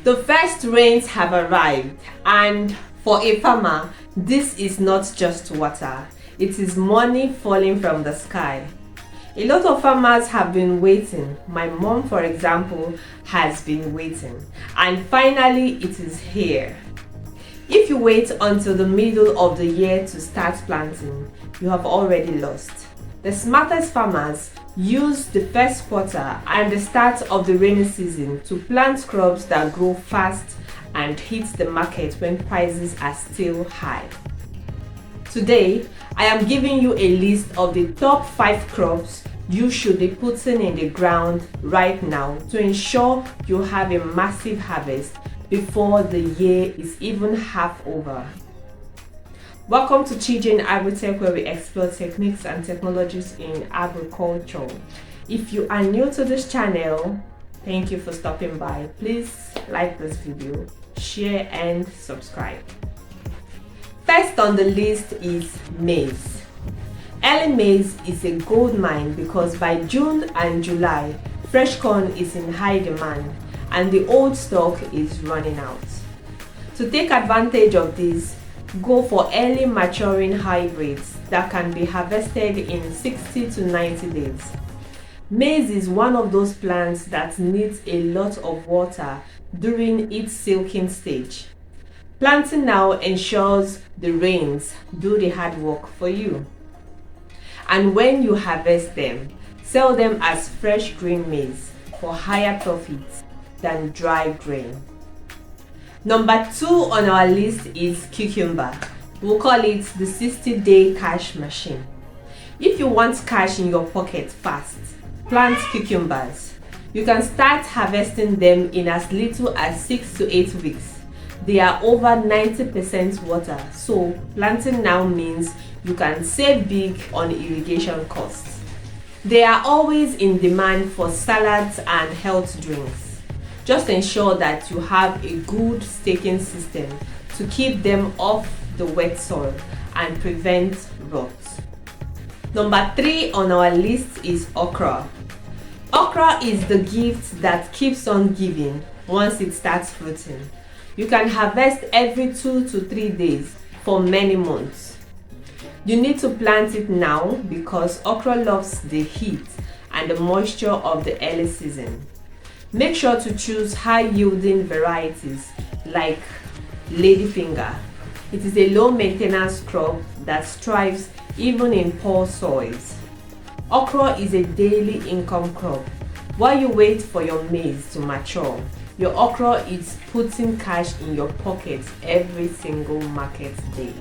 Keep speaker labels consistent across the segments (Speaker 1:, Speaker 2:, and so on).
Speaker 1: The first rains have arrived, and for a farmer, this is not just water, it is money falling from the sky. A lot of farmers have been waiting. My mom, for example, has been waiting, and finally it is here. If you wait until the middle of the year to start planting, you have already lost. The smartest farmers use the first quarter and the start of the rainy season to plant crops that grow fast and hit the market when prices are still high. Today, I am giving you a list of the top 5 crops you should be putting in the ground right now to ensure you have a massive harvest before the year is even half over. Welcome to ChiJane Agritech, where we explore techniques and technologies in agriculture. If you are new to this channel, thank you for stopping by. Please like this video, share and subscribe. First on the list is maize. Early maize is a gold mine because by June and July, fresh corn is in high demand and the old stock is running out. To take advantage of this, go for early maturing hybrids that can be harvested in 60 to 90 days. Maize is one of those plants that needs a lot of water during its silking stage. Planting now ensures the rains do the hard work for you. And when you harvest them, sell them as fresh green maize for higher profits than dry grain. Number 2 on our list is cucumber. We'll call it the 60-day cash machine. If you want cash in your pocket fast, plant cucumbers. You can start harvesting them in as little as 6 to 8 weeks. They are over 90% water, so planting now means you can save big on irrigation costs. They are always in demand for salads and health drinks. Just ensure that you have a good staking system to keep them off the wet soil and prevent rot. Number 3 on our list is okra. Okra is the gift that keeps on giving once it starts fruiting. You can harvest every 2 to 3 days for many months. You need to plant it now because okra loves the heat and the moisture of the early season. Make sure to choose high-yielding varieties like ladyfinger. It is a low-maintenance crop that thrives even in poor soils. Okra is a daily income crop. While you wait for your maize to mature, your okra is putting cash in your pocket every single market day.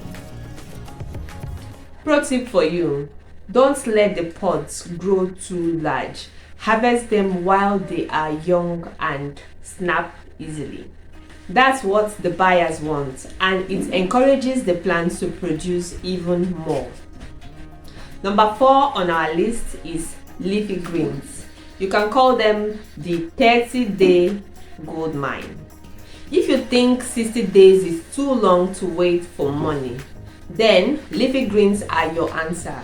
Speaker 1: Pro tip for you: don't let the pods grow too large. Harvest them while they are young and snap easily. That's what the buyers want, and it encourages the plants to produce even more. Number 4 on our list is leafy greens. You can call them the 30-day gold mine. If you think 60 days is too long to wait for money, then leafy greens are your answer.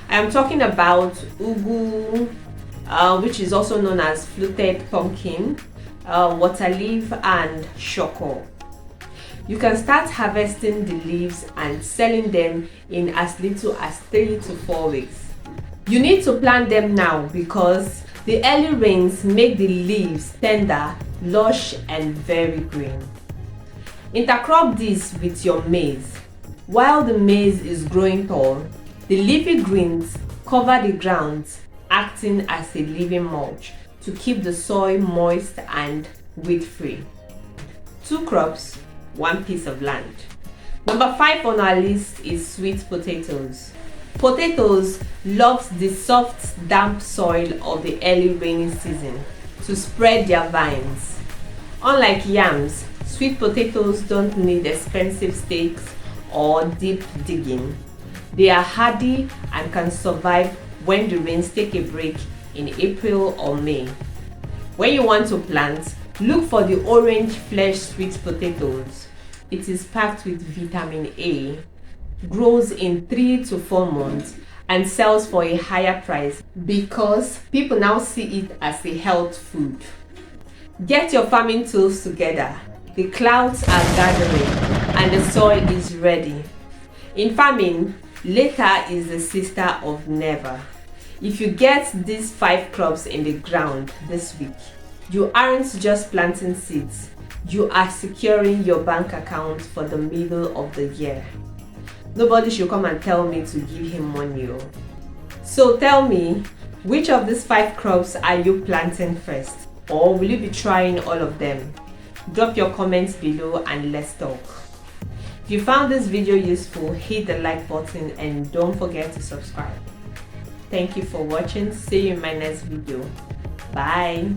Speaker 1: I am talking about Ugu, which is also known as fluted pumpkin, water leaf and Shoko. You can start harvesting the leaves and selling them in as little as 3 to 4 weeks. You need to plant them now because the early rains make the leaves tender, lush and very green. Intercrop this with your maize. While the maize is growing tall, the leafy greens cover the ground, acting as a living mulch to keep the soil moist and weed-free. 2 crops, 1 piece of land. Number 5 on our list is sweet potatoes. Potatoes love the soft, damp soil of the early rainy season to spread their vines. Unlike yams, sweet potatoes don't need expensive stakes or deep digging. They are hardy and can survive when the rains take a break in April or May. When you want to plant, look for the orange flesh sweet potatoes. It is packed with vitamin A, grows in 3 to 4 months, and sells for a higher price because people now see it as a health food. Get your farming tools together. The clouds are gathering and the soil is ready. In farming, later is the sister of never. If you get these 5 crops in the ground this week, you aren't just planting seeds, you are securing your bank account for the middle of the year. Nobody should come and tell me to give him money. So tell me, which of these 5 crops are you planting first? Or will you be trying all of them? Drop your comments below and let's talk. If you found this video useful, hit the like button and don't forget to subscribe. Thank you for watching. See you in my next video. Bye.